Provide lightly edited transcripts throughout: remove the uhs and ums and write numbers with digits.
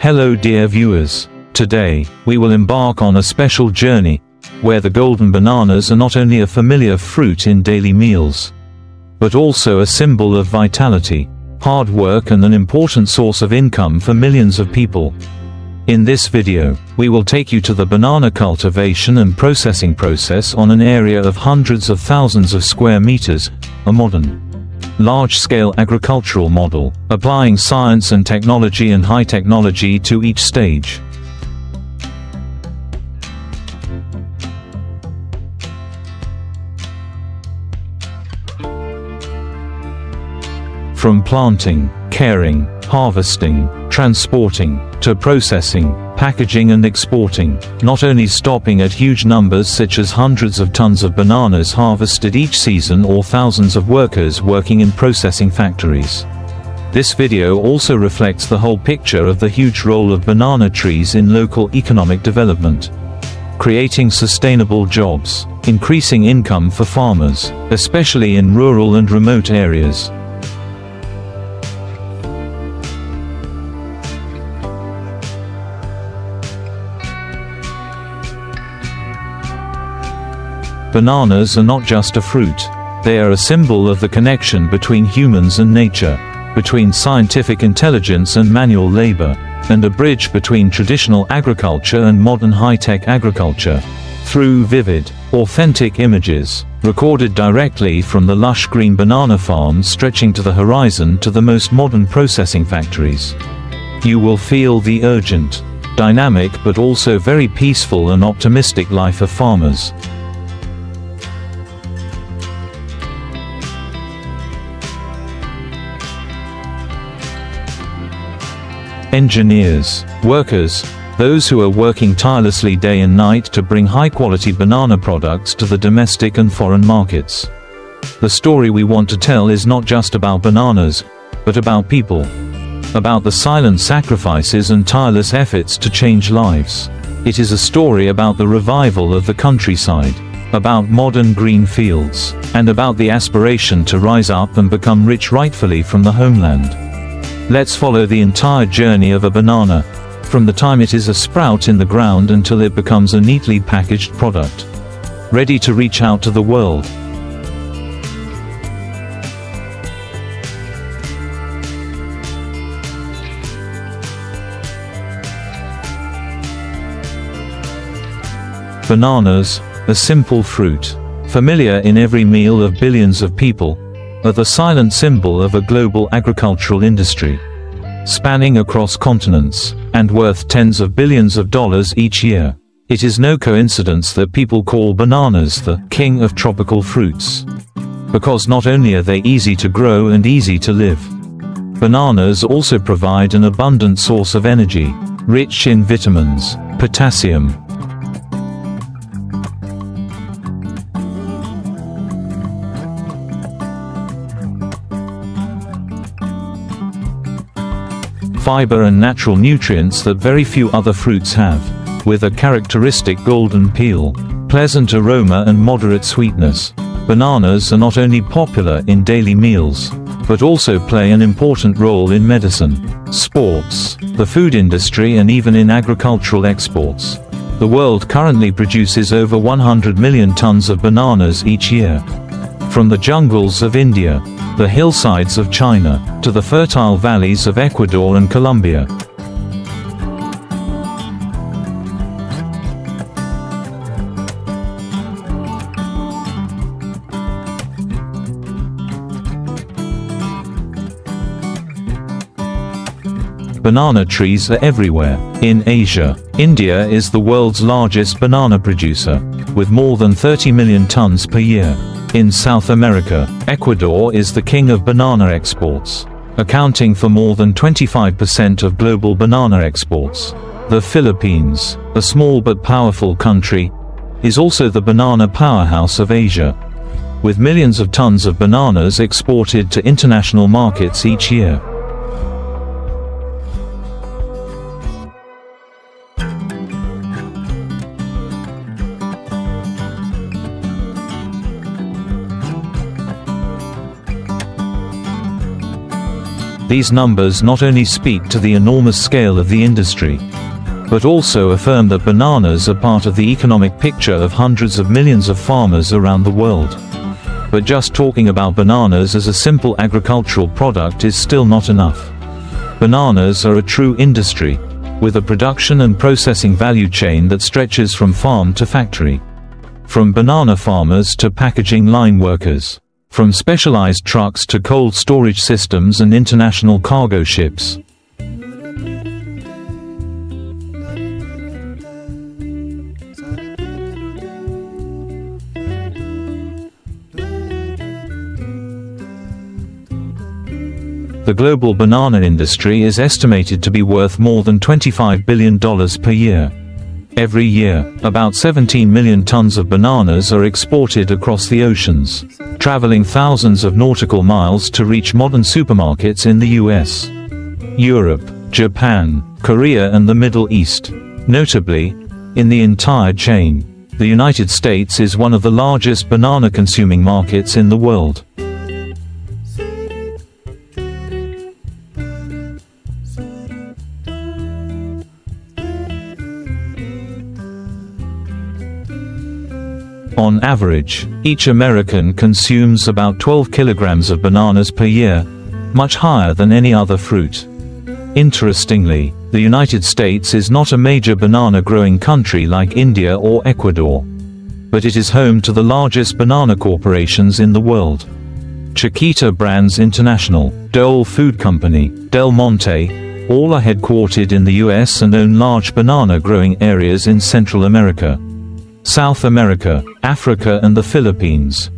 Hello dear viewers, today, we will embark on a special journey, where the golden bananas are not only a familiar fruit in daily meals, but also a symbol of vitality, hard work and an important source of income for millions of people. In this video, we will take you to the banana cultivation and processing process on an area of hundreds of thousands of square meters, a modern, large-scale agricultural model, applying science and technology and high technology to each stage. From planting, caring, harvesting, transporting, to processing, packaging and exporting, not only stopping at huge numbers such as hundreds of tons of bananas harvested each season or thousands of workers working in processing factories. This video also reflects the whole picture of the huge role of banana trees in local economic development, creating sustainable jobs, increasing income for farmers, especially in rural and remote areas. Bananas are not just a fruit. They are a symbol of the connection between humans and nature, between scientific intelligence and manual labor, and a bridge between traditional agriculture and modern high-tech agriculture. Through vivid, authentic images, recorded directly from the lush green banana farms stretching to the horizon to the most modern processing factories, you will feel the urgent, dynamic but also very peaceful and optimistic life of farmers. Engineers, workers, those who are working tirelessly day and night to bring high-quality banana products to the domestic and foreign markets. The story we want to tell is not just about bananas, but about people. About the silent sacrifices and tireless efforts to change lives. It is a story about the revival of the countryside, about modern green fields, and about the aspiration to rise up and become rich rightfully from the homeland. Let's follow the entire journey of a banana, from the time it is a sprout in the ground until it becomes a neatly packaged product, ready to reach out to the world. Bananas, a simple fruit, familiar in every meal of billions of people, are the silent symbol of a global agricultural industry, spanning across continents, and worth tens of billions of dollars each year. It is no coincidence that people call bananas the king of tropical fruits, because not only are they easy to grow and easy to live, bananas also provide an abundant source of energy, rich in vitamins, potassium, fiber and natural nutrients that very few other fruits have, with a characteristic golden peel, pleasant aroma and moderate sweetness. Bananas are not only popular in daily meals, but also play an important role in medicine, sports, the food industry and even in agricultural exports. The world currently produces over 100 million tons of bananas each year. From the jungles of India, the hillsides of China, to the fertile valleys of Ecuador and Colombia. Banana trees are everywhere. In Asia, India is the world's largest banana producer, with more than 30 million tons per year. In South America, Ecuador is the king of banana exports, accounting for more than 25% of global banana exports. The Philippines, a small but powerful country, is also the banana powerhouse of Asia, with millions of tons of bananas exported to international markets each year. These numbers not only speak to the enormous scale of the industry, but also affirm that bananas are part of the economic picture of hundreds of millions of farmers around the world. But just talking about bananas as a simple agricultural product is still not enough. Bananas are a true industry, with a production and processing value chain that stretches from farm to factory. From banana farmers to packaging line workers. From specialized trucks to cold storage systems and international cargo ships. The global banana industry is estimated to be worth more than $25 billion per year. Every year, about 17 million tons of bananas are exported across the oceans, traveling thousands of nautical miles to reach modern supermarkets in the US, Europe, Japan, Korea and the Middle East. Notably, in the entire chain, the United States is one of the largest banana consuming markets in the world. On average, each American consumes about 12 kilograms of bananas per year, much higher than any other fruit. Interestingly, the United States is not a major banana growing country like India or Ecuador, but it is home to the largest banana corporations in the world. Chiquita Brands International, Dole Food Company, Del Monte, all are headquartered in the US and own large banana growing areas in Central America, South America, Africa and the Philippines.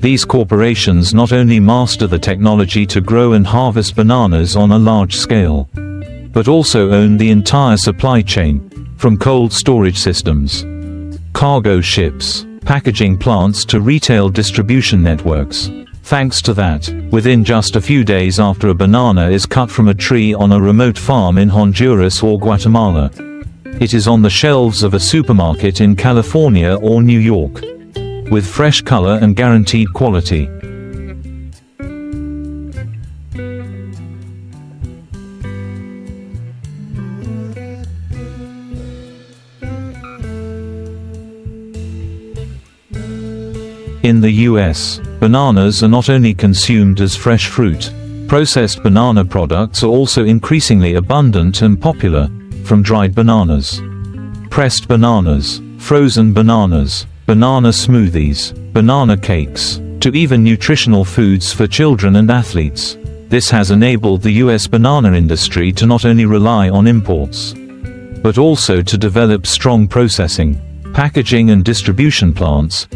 These corporations not only master the technology to grow and harvest bananas on a large scale, but also own the entire supply chain, from cold storage systems, cargo ships, packaging plants to retail distribution networks. Thanks to that, within just a few days after a banana is cut from a tree on a remote farm in Honduras or Guatemala, it is on the shelves of a supermarket in California or New York, with fresh color and guaranteed quality. In the US, bananas are not only consumed as fresh fruit, processed banana products are also increasingly abundant and popular, from dried bananas, pressed bananas, frozen bananas, banana smoothies, banana cakes, to even nutritional foods for children and athletes. This has enabled the US banana industry to not only rely on imports, but also to develop strong processing, packaging and distribution plants.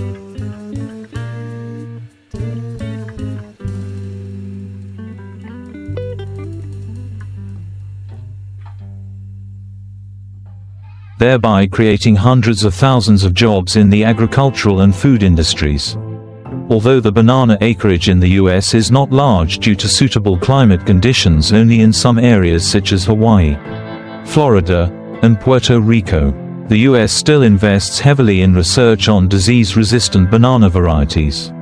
Thereby creating hundreds of thousands of jobs in the agricultural and food industries. Although the banana acreage in the US is not large due to suitable climate conditions only in some areas such as Hawaii, Florida, and Puerto Rico, the US still invests heavily in research on disease-resistant banana varieties,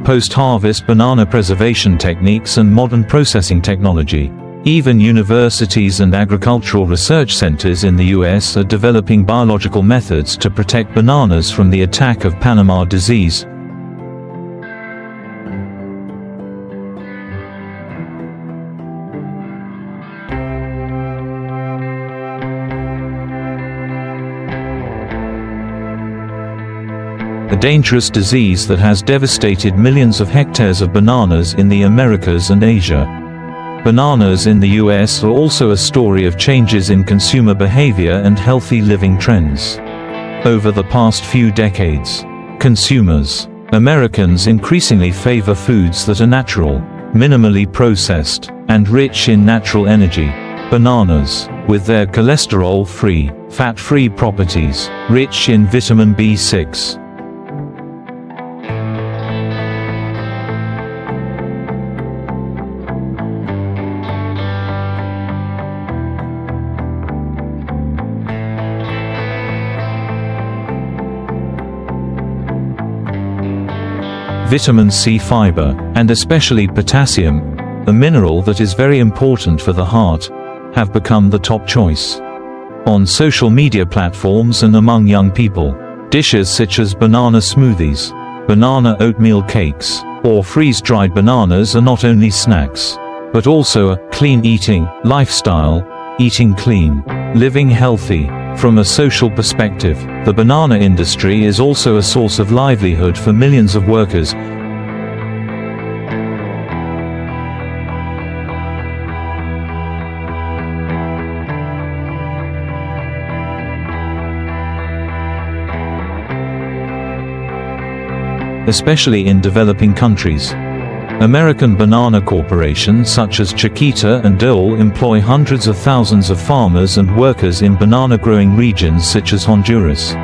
post-harvest banana preservation techniques and modern processing technology. Even universities and agricultural research centers in the US are developing biological methods to protect bananas from the attack of Panama disease. A dangerous disease that has devastated millions of hectares of bananas in the Americas and Asia. Bananas in the US are also a story of changes in consumer behavior and healthy living trends. Over the past few decades, Americans increasingly favor foods that are natural, minimally processed, and rich in natural energy. Bananas, with their cholesterol-free, fat-free properties, rich in vitamin B6, vitamin C, fiber, and especially potassium, a mineral that is very important for the heart, have become the top choice. On social media platforms and among young people, dishes such as banana smoothies, banana oatmeal cakes, or freeze-dried bananas are not only snacks, but also a clean eating lifestyle, eating clean, living healthy. From a social perspective, the banana industry is also a source of livelihood for millions of workers. Especially in developing countries. American banana corporations such as Chiquita and Dole employ hundreds of thousands of farmers and workers in banana-growing regions such as Honduras,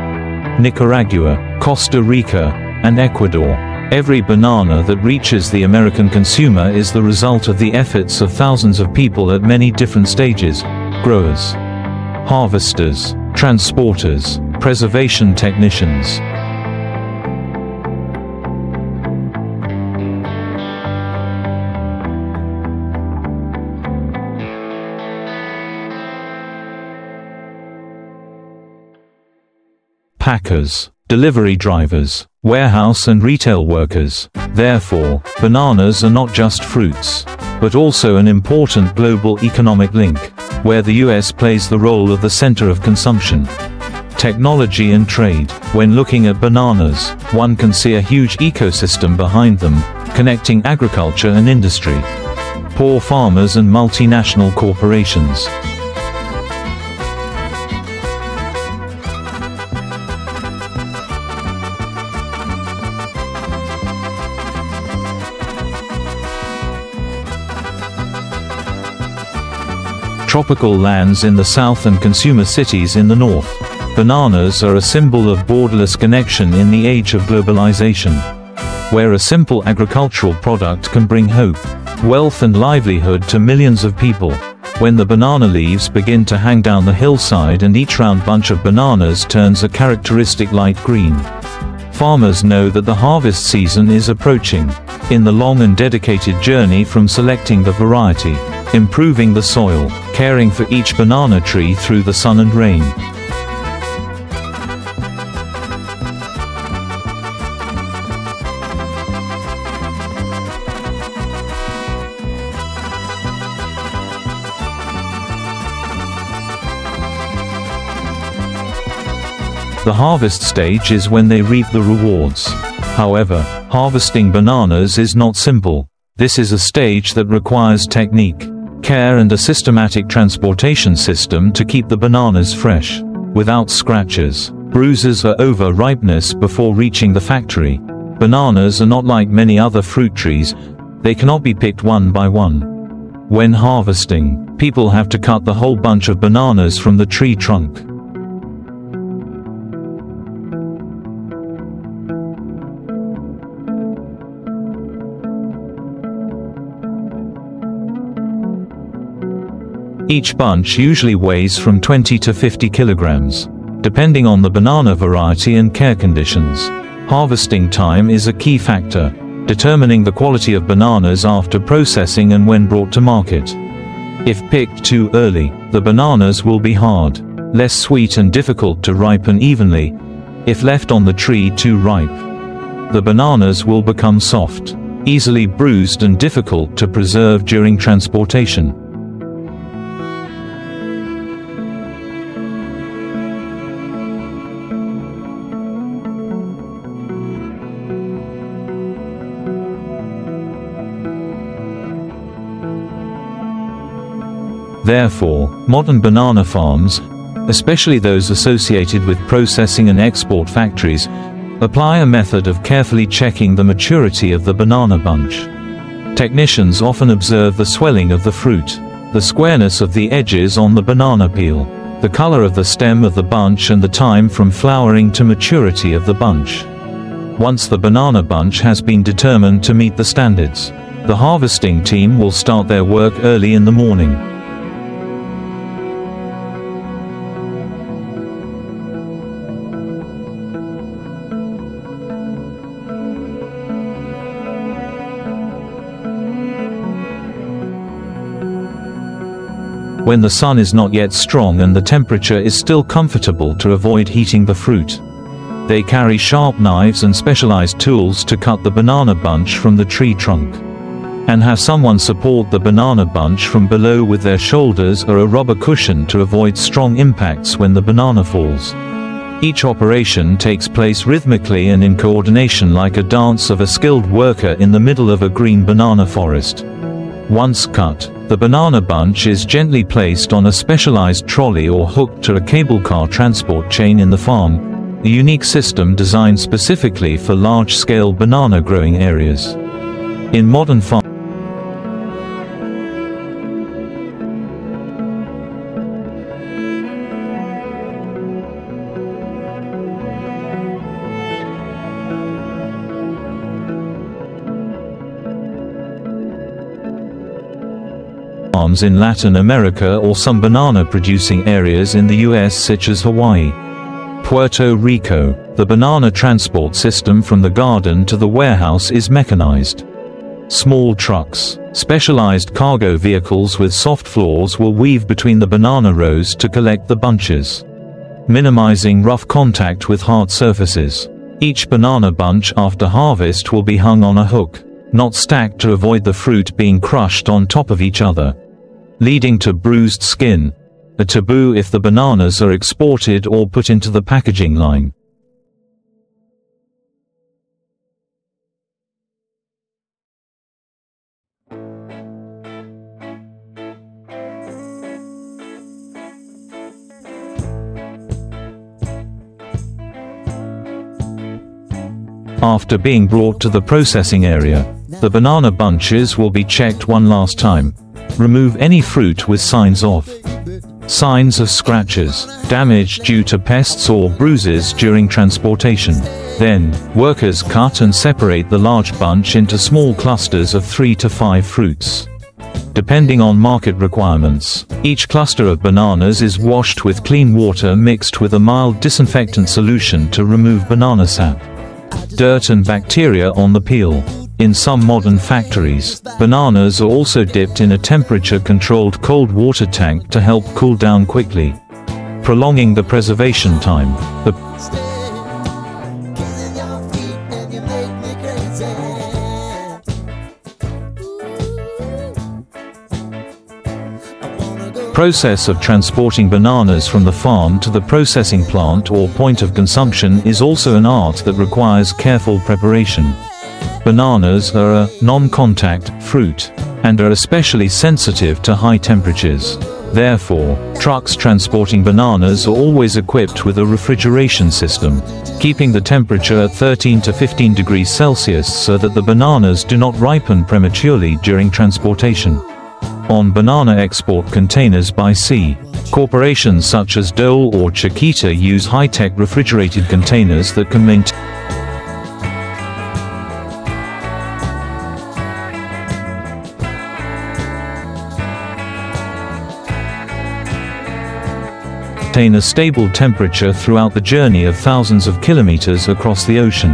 Nicaragua, Costa Rica, and Ecuador. Every banana that reaches the American consumer is the result of the efforts of thousands of people at many different stages: growers, harvesters, transporters, preservation technicians. Packers, delivery drivers, warehouse and retail workers. Therefore, bananas are not just fruits, but also an important global economic link, where the US plays the role of the center of consumption. Technology and trade. When looking at bananas, one can see a huge ecosystem behind them, connecting agriculture and industry, poor farmers and multinational corporations. Tropical lands in the south and consumer cities in the north. Bananas are a symbol of borderless connection in the age of globalization, where a simple agricultural product can bring hope, wealth and livelihood to millions of people. When the banana leaves begin to hang down the hillside and each round bunch of bananas turns a characteristic light green, farmers know that the harvest season is approaching. In the long and dedicated journey from selecting the variety, improving the soil, caring for each banana tree through the sun and rain. The harvest stage is when they reap the rewards. However, harvesting bananas is not simple. This is a stage that requires technique, care and a systematic transportation system to keep the bananas fresh, without scratches, bruises or over-ripeness before reaching the factory. Bananas are not like many other fruit trees, they cannot be picked one by one. When harvesting, people have to cut the whole bunch of bananas from the tree trunk. Each bunch usually weighs from 20 to 50 kilograms, depending on the banana variety and care conditions. Harvesting time is a key factor, determining the quality of bananas after processing and when brought to market. If picked too early, the bananas will be hard, less sweet and difficult to ripen evenly. If left on the tree too ripe, the bananas will become soft, easily bruised and difficult to preserve during transportation. Therefore, modern banana farms, especially those associated with processing and export factories, apply a method of carefully checking the maturity of the banana bunch. Technicians often observe the swelling of the fruit, the squareness of the edges on the banana peel, the color of the stem of the bunch and the time from flowering to maturity of the bunch. Once the banana bunch has been determined to meet the standards, the harvesting team will start their work early in the morning. when the sun is not yet strong and the temperature is still comfortable to avoid heating the fruit. They carry sharp knives and specialized tools to cut the banana bunch from the tree trunk. And have someone support the banana bunch from below with their shoulders or a rubber cushion to avoid strong impacts when the banana falls. Each operation takes place rhythmically and in coordination like a dance of a skilled worker in the middle of a green banana forest. Once cut, the banana bunch is gently placed on a specialized trolley or hooked to a cable car transport chain in the farm, a unique system designed specifically for large-scale banana growing areas. In modern farms, in Latin America or some banana-producing areas in the US such as Hawaii. Puerto Rico, the banana transport system from the garden to the warehouse is mechanized. Small trucks, specialized cargo vehicles with soft floors will weave between the banana rows to collect the bunches, minimizing rough contact with hard surfaces. Each banana bunch after harvest will be hung on a hook, not stacked to avoid the fruit being crushed on top of each other, leading to bruised skin, a taboo if the bananas are exported or put into the packaging line. After being brought to the processing area, the banana bunches will be checked one last time. Remove any fruit with signs of scratches, damage due to pests or bruises during transportation. Then, workers cut and separate the large bunch into small clusters of 3 to 5 fruits. Depending on market requirements, each cluster of bananas is washed with clean water mixed with a mild disinfectant solution to remove banana sap, dirt and bacteria on the peel. In some modern factories, bananas are also dipped in a temperature-controlled cold water tank to help cool down quickly, prolonging the preservation time. The process of transporting bananas from the farm to the processing plant or point of consumption is also an art that requires careful preparation. Bananas are a non-contact fruit and are especially sensitive to high temperatures. Therefore, trucks transporting bananas are always equipped with a refrigeration system, keeping the temperature at 13 to 15 degrees Celsius so that the bananas do not ripen prematurely during transportation. On banana export containers by sea, corporations such as Dole or Chiquita use high-tech refrigerated containers that can maintain a stable temperature throughout the journey of thousands of kilometers across the ocean.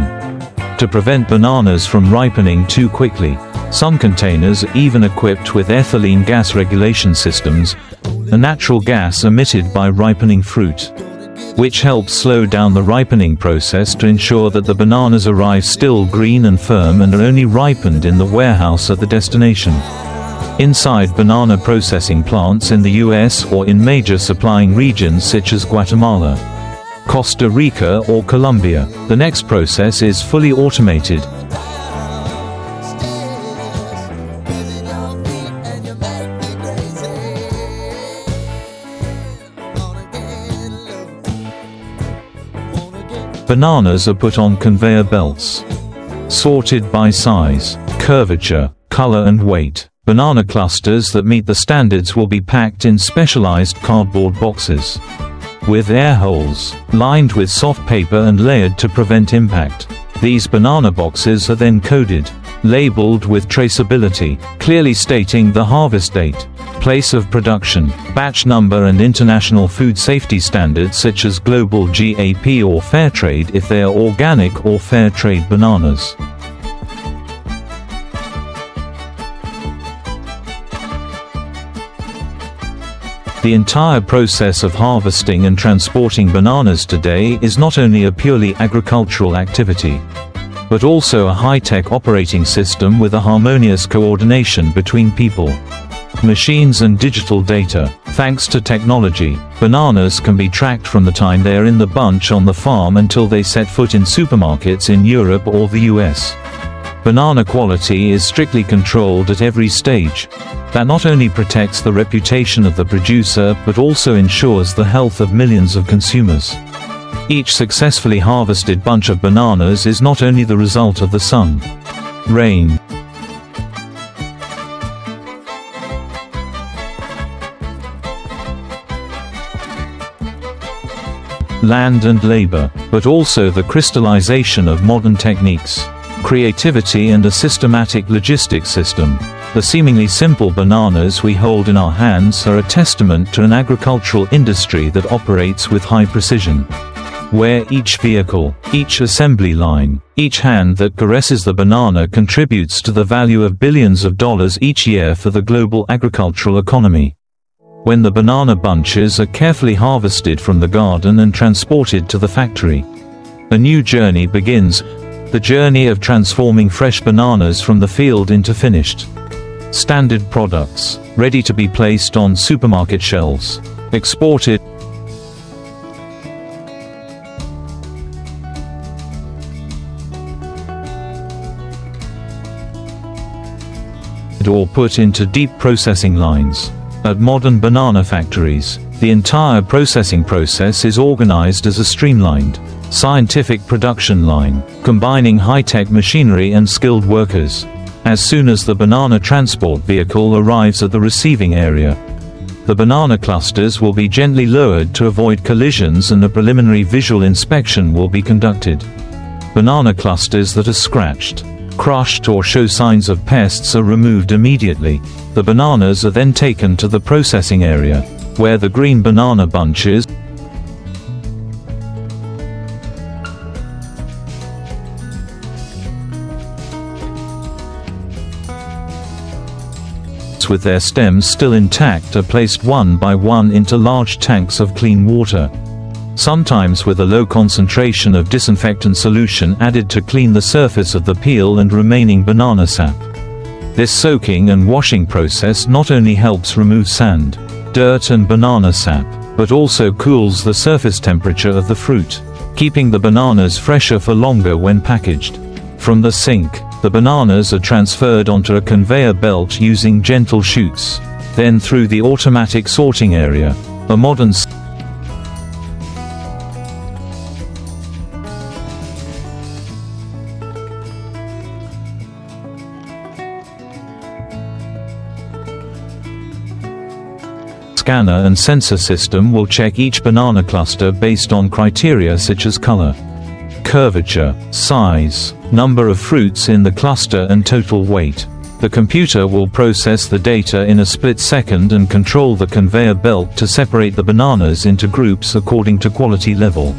To prevent bananas from ripening too quickly, some containers are even equipped with ethylene gas regulation systems, a natural gas emitted by ripening fruit, which helps slow down the ripening process to ensure that the bananas arrive still green and firm and are only ripened in the warehouse at the destination. Inside banana processing plants in the US or in major supplying regions such as Guatemala, Costa Rica or Colombia, the next process is fully automated. Bananas are put on conveyor belts, sorted by size, curvature, color and weight. Banana clusters that meet the standards will be packed in specialized cardboard boxes, with air holes, lined with soft paper and layered to prevent impact. These banana boxes are then coded, labeled with traceability, clearly stating the harvest date, place of production, batch number and international food safety standards such as global GAP or fair trade if they are organic or fair trade bananas. The entire process of harvesting and transporting bananas today is not only a purely agricultural activity, but also a high-tech operating system with a harmonious coordination between people, machines and digital data. Thanks to technology, bananas can be tracked from the time they are in the bunch on the farm until they set foot in supermarkets in Europe or the US. Banana quality is strictly controlled at every stage. That not only protects the reputation of the producer but also ensures the health of millions of consumers. Each successfully harvested bunch of bananas is not only the result of the sun, rain, land and labor, but also the crystallization of modern techniques, creativity and a systematic logistics system. The seemingly simple bananas we hold in our hands are a testament to an agricultural industry that operates with high precision, where each vehicle, each assembly line, each hand that caresses the banana contributes to the value of billions of dollars each year for the global agricultural economy. When the banana bunches are carefully harvested from the garden and transported to the factory, a new journey begins, the journey of transforming fresh bananas from the field into finished, standard products, ready to be placed on supermarket shelves, exported, or put into deep processing lines. At modern banana factories, the entire processing process is organized as a streamlined, scientific production line, combining high-tech machinery and skilled workers. As soon as the banana transport vehicle arrives at the receiving area, the banana clusters will be gently lowered to avoid collisions and a preliminary visual inspection will be conducted. Banana clusters that are scratched, crushed or show signs of pests are removed immediately. The bananas are then taken to the processing area, where the green banana bunches with their stems still intact are placed one by one into large tanks of clean water, sometimes with a low concentration of disinfectant solution added to clean the surface of the peel and remaining banana sap. This soaking and washing process not only helps remove sand, dirt and banana sap, but also cools the surface temperature of the fruit, keeping the bananas fresher for longer when packaged. From the sink, the bananas are transferred onto a conveyor belt using gentle chutes, then through the automatic sorting area, a modern scanner and sensor system will check each banana cluster based on criteria such as color, curvature, size, number of fruits in the cluster and total weight. The computer will process the data in a split second and control the conveyor belt to separate the bananas into groups according to quality level.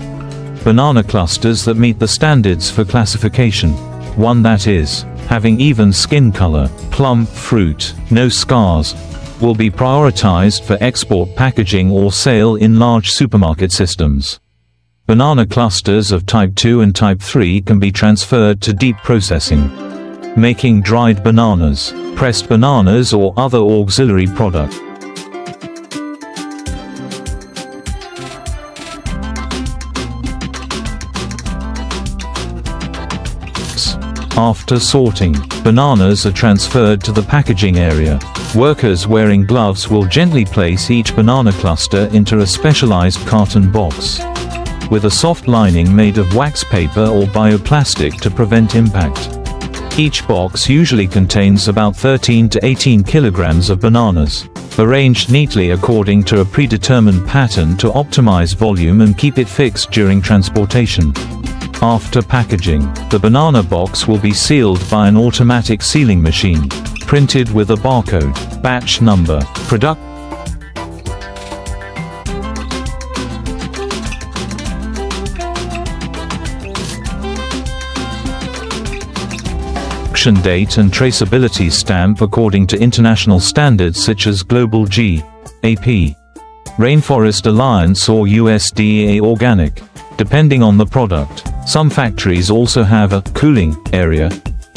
Banana clusters that meet the standards for classification. One that is, having even skin color, plump fruit, no scars, will be prioritized for export packaging or sale in large supermarket systems. Banana clusters of Type 2 and Type 3 can be transferred to deep processing, making dried bananas, pressed bananas or other auxiliary products. After sorting, bananas are transferred to the packaging area. Workers wearing gloves will gently place each banana cluster into a specialized carton box, with a soft lining made of wax paper or bioplastic to prevent impact. Each box usually contains about 13 to 18 kilograms of bananas, arranged neatly according to a predetermined pattern to optimize volume and keep it fixed during transportation. After packaging, the banana box will be sealed by an automatic sealing machine, printed with a barcode, batch number, production date and traceability stamp according to international standards such as Global GAP. Rainforest Alliance or USDA organic, depending on the product. Some factories also have a cooling area,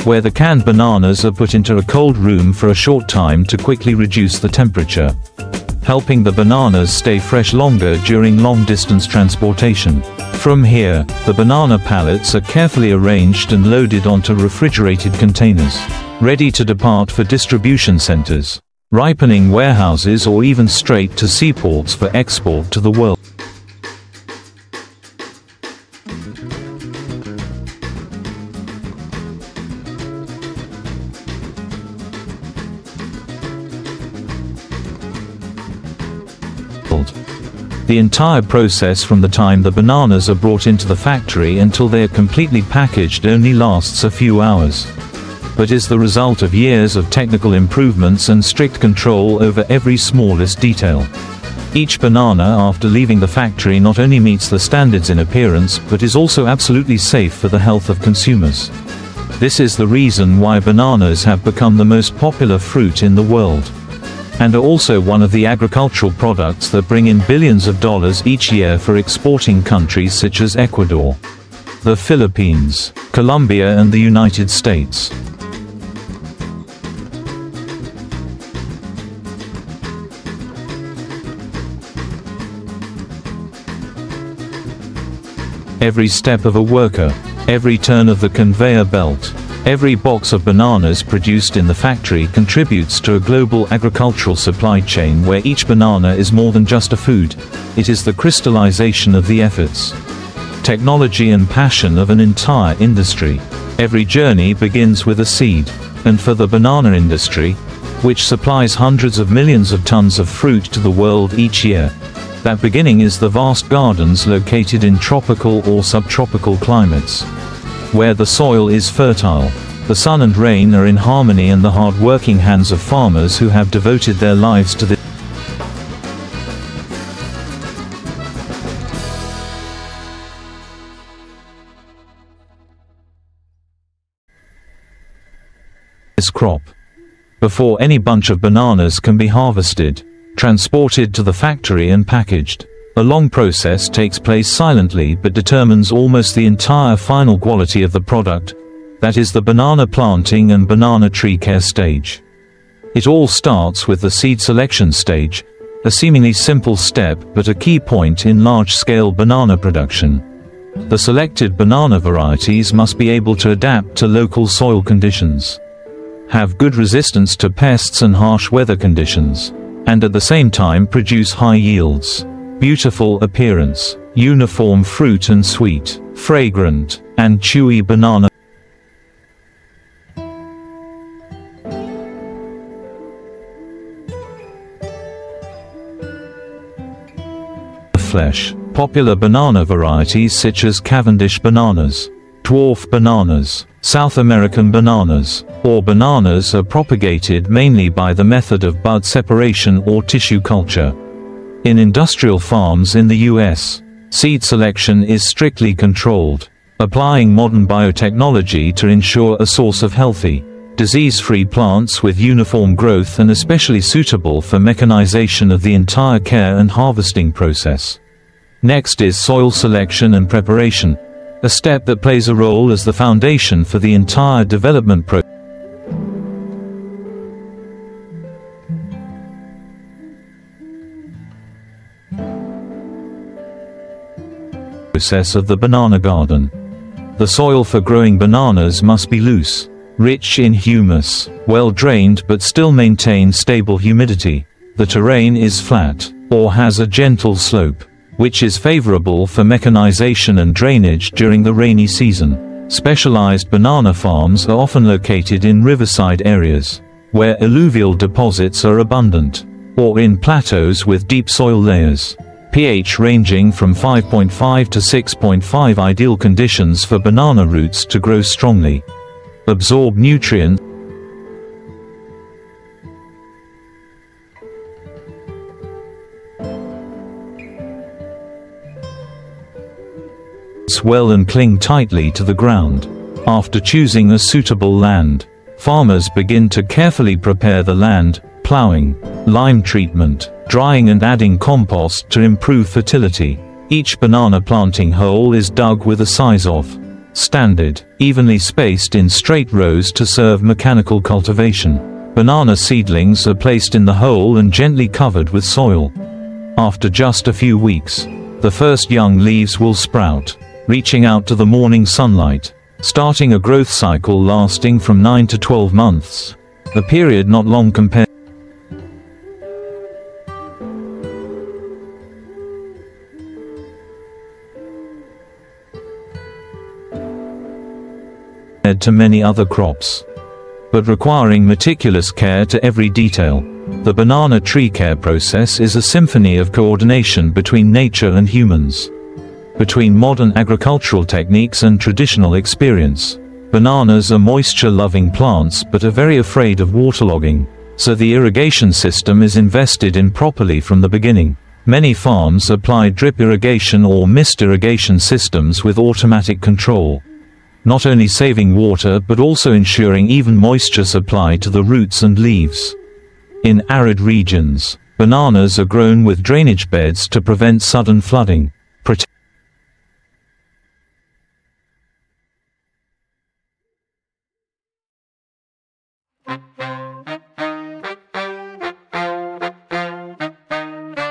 where the canned bananas are put into a cold room for a short time to quickly reduce the temperature, helping the bananas stay fresh longer during long-distance transportation. From here, the banana pallets are carefully arranged and loaded onto refrigerated containers, ready to depart for distribution centers, ripening warehouses, or even straight to seaports for export to the world. The entire process from the time the bananas are brought into the factory until they are completely packaged only lasts a few hours, but is the result of years of technical improvements and strict control over every smallest detail. Each banana after leaving the factory not only meets the standards in appearance but is also absolutely safe for the health of consumers. This is the reason why bananas have become the most popular fruit in the world, and are also one of the agricultural products that bring in billions of dollars each year for exporting countries such as Ecuador, the Philippines, Colombia and the United States. Every step of a worker, every turn of the conveyor belt, every box of bananas produced in the factory contributes to a global agricultural supply chain where each banana is more than just a food. It is the crystallization of the efforts, technology and passion of an entire industry. Every journey begins with a seed, and for the banana industry, which supplies hundreds of millions of tons of fruit to the world each year, that beginning is the vast gardens located in tropical or subtropical climates, where the soil is fertile, the sun and rain are in harmony, and the hard-working hands of farmers who have devoted their lives to this crop. Before any bunch of bananas can be harvested, transported to the factory and packaged, a long process takes place silently but determines almost the entire final quality of the product, that is the banana planting and banana tree care stage. It all starts with the seed selection stage, a seemingly simple step but a key point in large-scale banana production. The selected banana varieties must be able to adapt to local soil conditions, have good resistance to pests and harsh weather conditions, and at the same time produce high yields, beautiful appearance, uniform fruit and sweet, fragrant, and chewy banana flesh. Popular banana varieties such as Cavendish bananas, dwarf bananas, South American bananas, or bananas are propagated mainly by the method of bud separation or tissue culture. In industrial farms in the US, seed selection is strictly controlled, applying modern biotechnology to ensure a source of healthy, disease-free plants with uniform growth and especially suitable for mechanization of the entire care and harvesting process. Next is soil selection and preparation, a step that plays a role as the foundation for the entire development process of the banana garden. The soil for growing bananas must be loose, rich in humus, well drained but still maintain stable humidity. The terrain is flat, or has a gentle slope, which is favorable for mechanization and drainage during the rainy season. Specialized banana farms are often located in riverside areas, where alluvial deposits are abundant, or in plateaus with deep soil layers. pH ranging from 5.5 to 6.5, ideal conditions for banana roots to grow strongly, absorb nutrients, well and cling tightly to the ground. After choosing a suitable land, farmers begin to carefully prepare the land, plowing, lime treatment, drying and adding compost to improve fertility. Each banana planting hole is dug with a size of standard, evenly spaced in straight rows to serve mechanical cultivation. Banana seedlings are placed in the hole and gently covered with soil. After just a few weeks, the first young leaves will sprout, reaching out to the morning sunlight, starting a growth cycle lasting from 9 to 12 months. A period not long compared to many other crops, but requiring meticulous care to every detail. The banana tree care process is a symphony of coordination between nature and humans, between modern agricultural techniques and traditional experience. Bananas are moisture-loving plants but are very afraid of waterlogging, so the irrigation system is invested in properly from the beginning. Many farms apply drip irrigation or mist irrigation systems with automatic control, not only saving water but also ensuring even moisture supply to the roots and leaves. In arid regions, bananas are grown with drainage beds to prevent sudden flooding.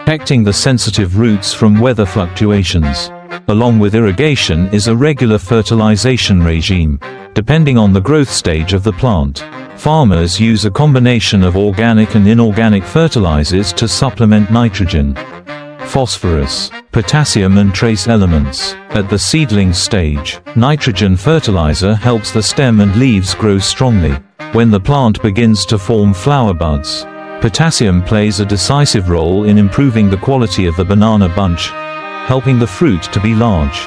Protecting the sensitive roots from weather fluctuations. Along with irrigation is a regular fertilization regime, depending on the growth stage of the plant. Farmers use a combination of organic and inorganic fertilizers to supplement nitrogen, phosphorus, potassium and trace elements. At the seedling stage, nitrogen fertilizer helps the stem and leaves grow strongly. When the plant begins to form flower buds, potassium plays a decisive role in improving the quality of the banana bunch, helping the fruit to be large,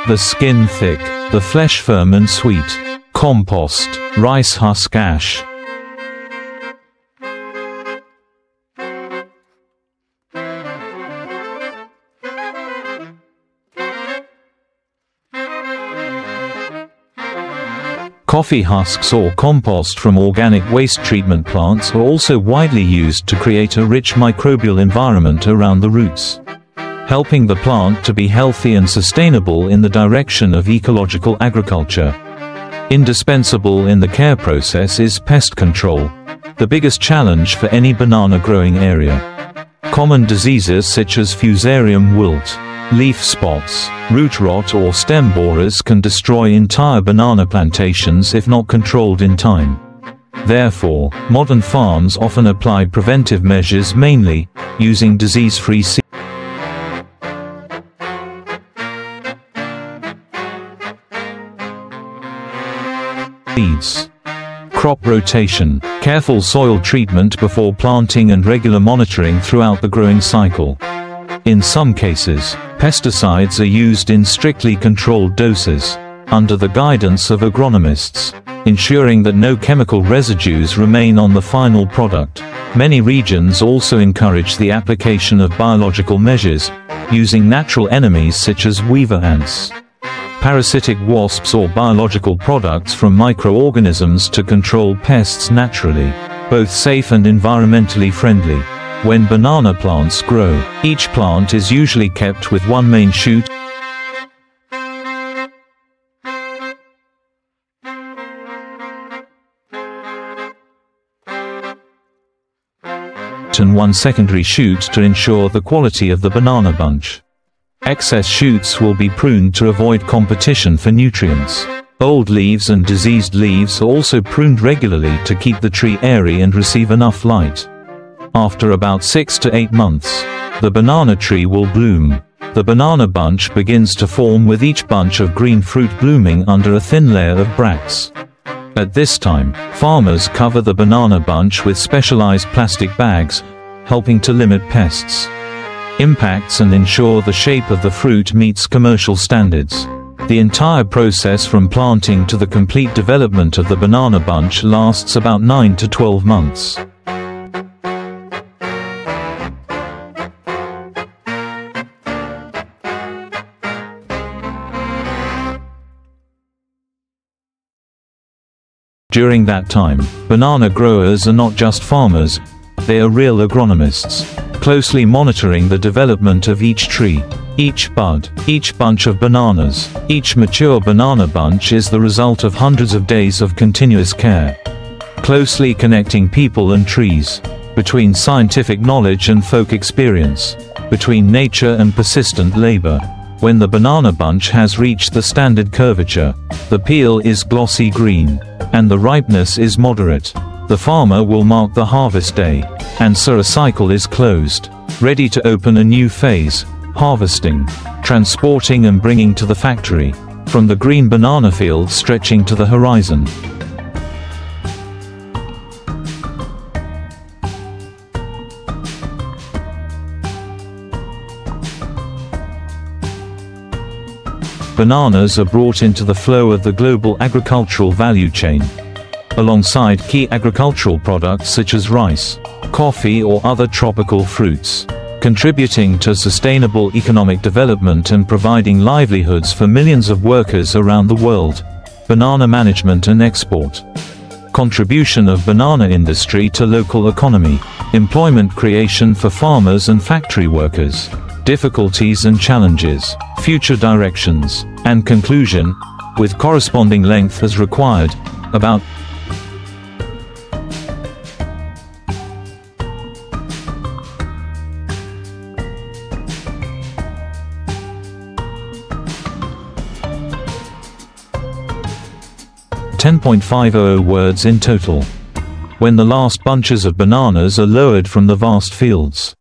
the skin thick, the flesh firm and sweet. Compost, rice husk ash. Coffee husks or compost from organic waste treatment plants are also widely used to create a rich microbial environment around the roots, helping the plant to be healthy and sustainable in the direction of ecological agriculture. Indispensable in the care process is pest control, the biggest challenge for any banana growing area. Common diseases such as fusarium wilt, leaf spots, root rot or stem borers can destroy entire banana plantations if not controlled in time. Therefore, modern farms often apply preventive measures mainly using disease-free seeds. Crop rotation, careful soil treatment before planting and regular monitoring throughout the growing cycle. In some cases, pesticides are used in strictly controlled doses, under the guidance of agronomists, ensuring that no chemical residues remain on the final product. Many regions also encourage the application of biological measures, using natural enemies such as weaver ants, parasitic wasps or biological products from microorganisms to control pests naturally, both safe and environmentally friendly. When banana plants grow, each plant is usually kept with one main shoot and one secondary shoot to ensure the quality of the banana bunch. Excess shoots will be pruned to avoid competition for nutrients. Old leaves and diseased leaves are also pruned regularly to keep the tree airy and receive enough light. After about 6 to 8 months, the banana tree will bloom. The banana bunch begins to form with each bunch of green fruit blooming under a thin layer of bracts. At this time, farmers cover the banana bunch with specialized plastic bags, helping to limit pests, impacts and ensure the shape of the fruit meets commercial standards. The entire process from planting to the complete development of the banana bunch lasts about 9 to 12 months. During that time, banana growers are not just farmers, They are real agronomists, closely monitoring the development of each tree, each bud, each bunch of bananas. Each mature banana bunch is the result of hundreds of days of continuous care, closely connecting people and trees, between scientific knowledge and folk experience, between nature and persistent labor. When the banana bunch has reached the standard curvature, the peel is glossy green, and the ripeness is moderate. The farmer will mark the harvest day, and so a cycle is closed, ready to open a new phase, harvesting, transporting and bringing to the factory, from the green banana field stretching to the horizon. Bananas are brought into the flow of the global agricultural value chain, alongside key agricultural products such as rice, coffee or other tropical fruits, contributing to sustainable economic development and providing livelihoods for millions of workers around the world. Banana management and export. Contribution of banana industry to local economy. Employment creation for farmers and factory workers. Difficulties and challenges, future directions, and conclusion, with corresponding length as required, about .500 words in total. When the last bunches of bananas are lowered from the vast fields,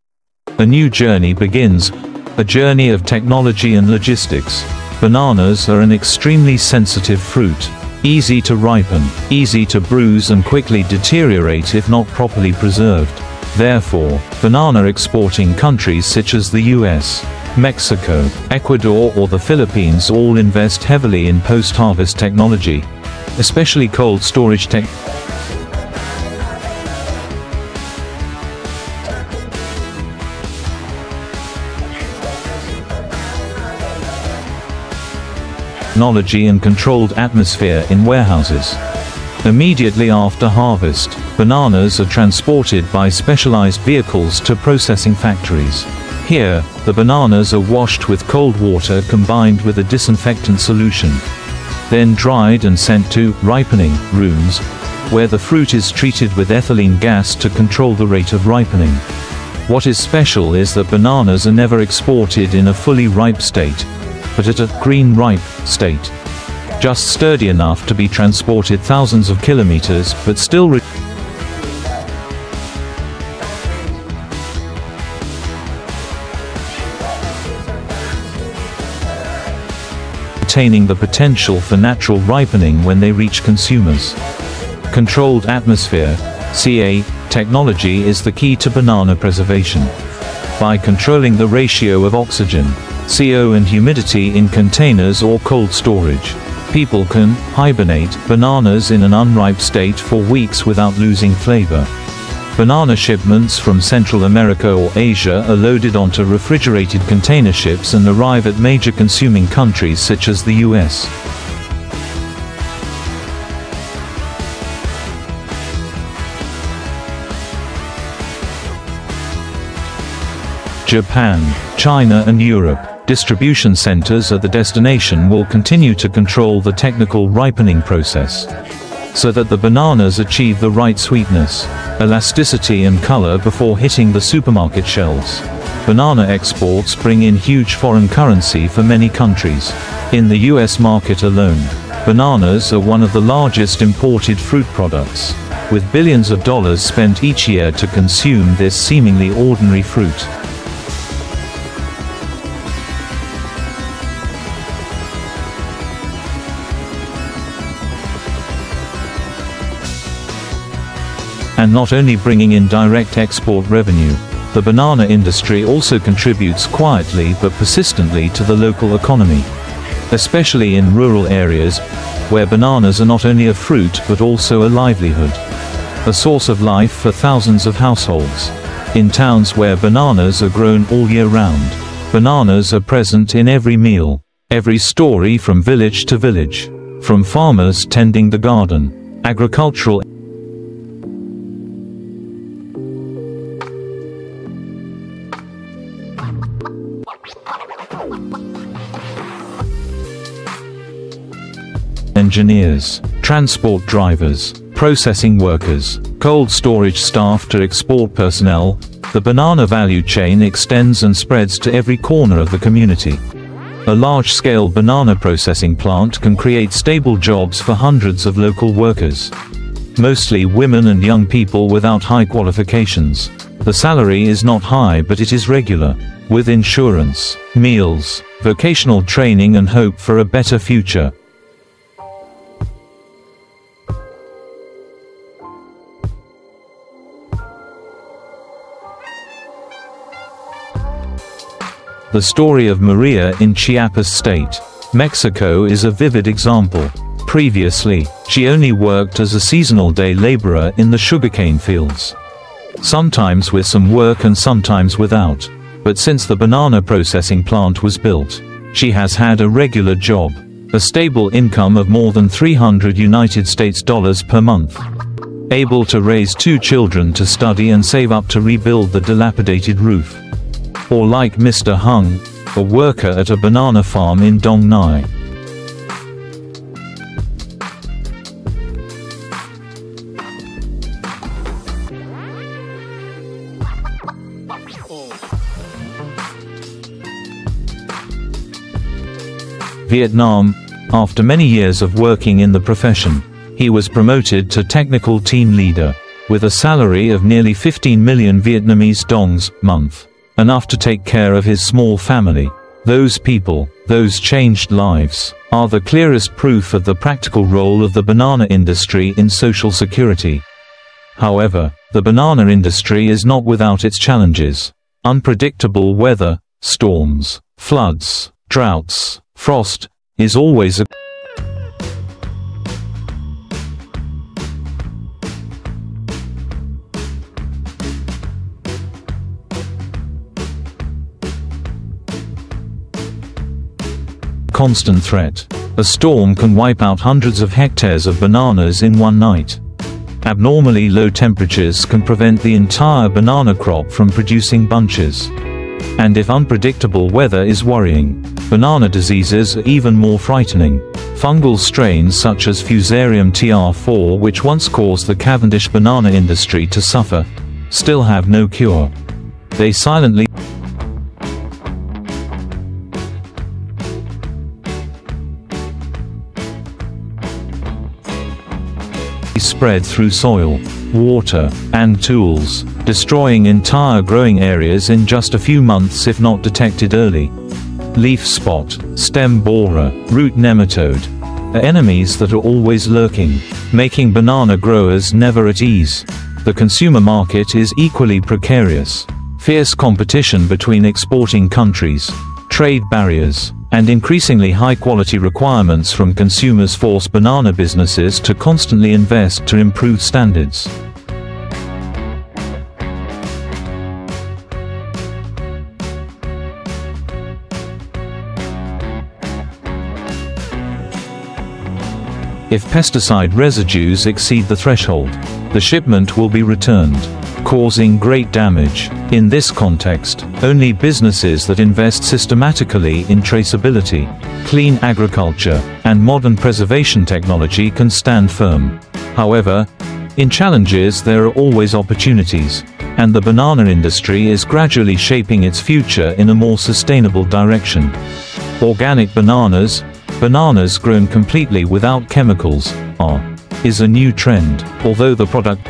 a new journey begins, a journey of technology and logistics. Bananas are an extremely sensitive fruit, easy to ripen, easy to bruise and quickly deteriorate if not properly preserved. Therefore, banana exporting countries such as the US, Mexico, Ecuador or the Philippines all invest heavily in post-harvest technology, especially cold storage technology and controlled atmosphere in warehouses. Immediately after harvest, bananas are transported by specialized vehicles to processing factories. Here, the bananas are washed with cold water combined with a disinfectant solution, then dried and sent to ripening rooms, where the fruit is treated with ethylene gas to control the rate of ripening. What is special is that bananas are never exported in a fully ripe state, but at a green ripe state, just sturdy enough to be transported thousands of kilometers but still retaining the potential for natural ripening when they reach consumers. Controlled atmosphere (CA) technology is the key to banana preservation. By controlling the ratio of oxygen, CO and humidity in containers or cold storage, people can hibernate bananas in an unripe state for weeks without losing flavor. Banana shipments from Central America or Asia are loaded onto refrigerated container ships and arrive at major consuming countries such as the US. Japan, China and Europe. Distribution centers at the destination will continue to control the technical ripening process, so that the bananas achieve the right sweetness, elasticity and color before hitting the supermarket shelves. Banana exports bring in huge foreign currency for many countries. In the US market alone, bananas are one of the largest imported fruit products, with billions of dollars spent each year to consume this seemingly ordinary fruit. And not only bringing in direct export revenue, the banana industry also contributes quietly but persistently to the local economy, especially in rural areas, where bananas are not only a fruit but also a livelihood, a source of life for thousands of households. In towns where bananas are grown all year round, bananas are present in every meal, every story from village to village, from farmers tending the garden, agricultural engineers, transport drivers, processing workers, cold storage staff to export personnel, the banana value chain extends and spreads to every corner of the community. A large-scale banana processing plant can create stable jobs for hundreds of local workers. Mostly women and young people without high qualifications. The salary is not high, but it is regular, with insurance, meals, vocational training and hope for a better future. The story of Maria in Chiapas State, Mexico is a vivid example. Previously, she only worked as a seasonal day laborer in the sugarcane fields. Sometimes with some work and sometimes without. But since the banana processing plant was built, she has had a regular job, a stable income of more than $300 per month. Able to raise 2 children to study and save up to rebuild the dilapidated roof. Or like Mr. Hung, a worker at a banana farm in Dong Nai. Vietnam. After many years of working in the profession, he was promoted to technical team leader, with a salary of nearly 15 million Vietnamese dongs month. Enough to take care of his small family. Those people, those changed lives, are the clearest proof of the practical role of the banana industry in social security. However, the banana industry is not without its challenges. Unpredictable weather, storms, floods, droughts, frost, is always a constant threat. A storm can wipe out hundreds of hectares of bananas in one night. Abnormally low temperatures can prevent the entire banana crop from producing bunches. And if unpredictable weather is worrying, banana diseases are even more frightening. Fungal strains such as Fusarium TR4, which once caused the Cavendish banana industry to suffer, still have no cure. They silently spread through soil, water, and tools, destroying entire growing areas in just a few months if not detected early. Leaf spot, stem borer, root nematode are enemies that are always lurking, making banana growers never at ease. The consumer market is equally precarious. Fierce competition between exporting countries, trade barriers, and increasingly high-quality requirements from consumers force banana businesses to constantly invest to improve standards. If pesticide residues exceed the threshold, the shipment will be returned, causing great damage. In this context, only businesses that invest systematically in traceability, clean agriculture, and modern preservation technology can stand firm. However, in challenges there are always opportunities, and the banana industry is gradually shaping its future in a more sustainable direction. Organic bananas, bananas grown completely without chemicals, is a new trend, although the product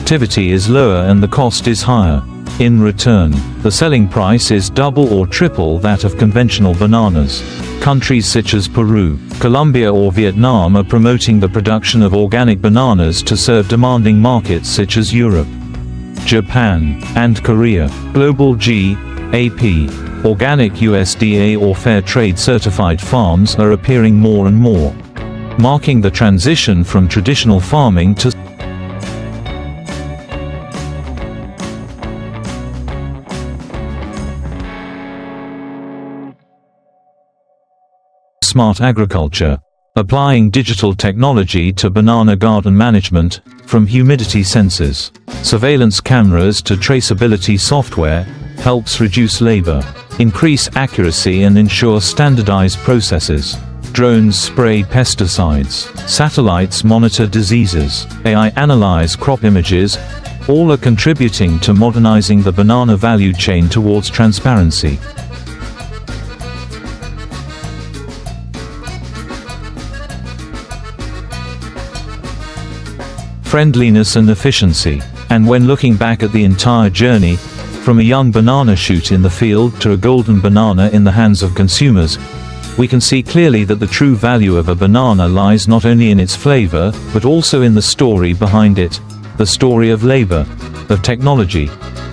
activity is lower and the cost is higher. In return, the selling price is double or triple that of conventional bananas. Countries such as Peru, Colombia or Vietnam are promoting the production of organic bananas to serve demanding markets such as Europe, Japan, and Korea. Global GAP, organic USDA or Fair Trade certified farms are appearing more and more, marking the transition from traditional farming to smart agriculture. Applying digital technology to banana garden management, from humidity sensors, surveillance cameras to traceability software, helps reduce labor, increase accuracy and ensure standardized processes. Drones spray pesticides, satellites monitor diseases, AI analyze crop images, all are contributing to modernizing the banana value chain towards transparency. Friendliness and efficiency. And when looking back at the entire journey, from a young banana shoot in the field to a golden banana in the hands of consumers, we can see clearly that the true value of a banana lies not only in its flavor, but also in the story behind it, the story of labor, of technology,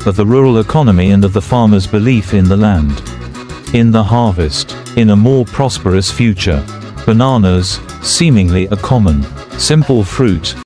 of the rural economy and of the farmer's belief in the land, in the harvest, in a more prosperous future. Bananas, seemingly a common, simple fruit,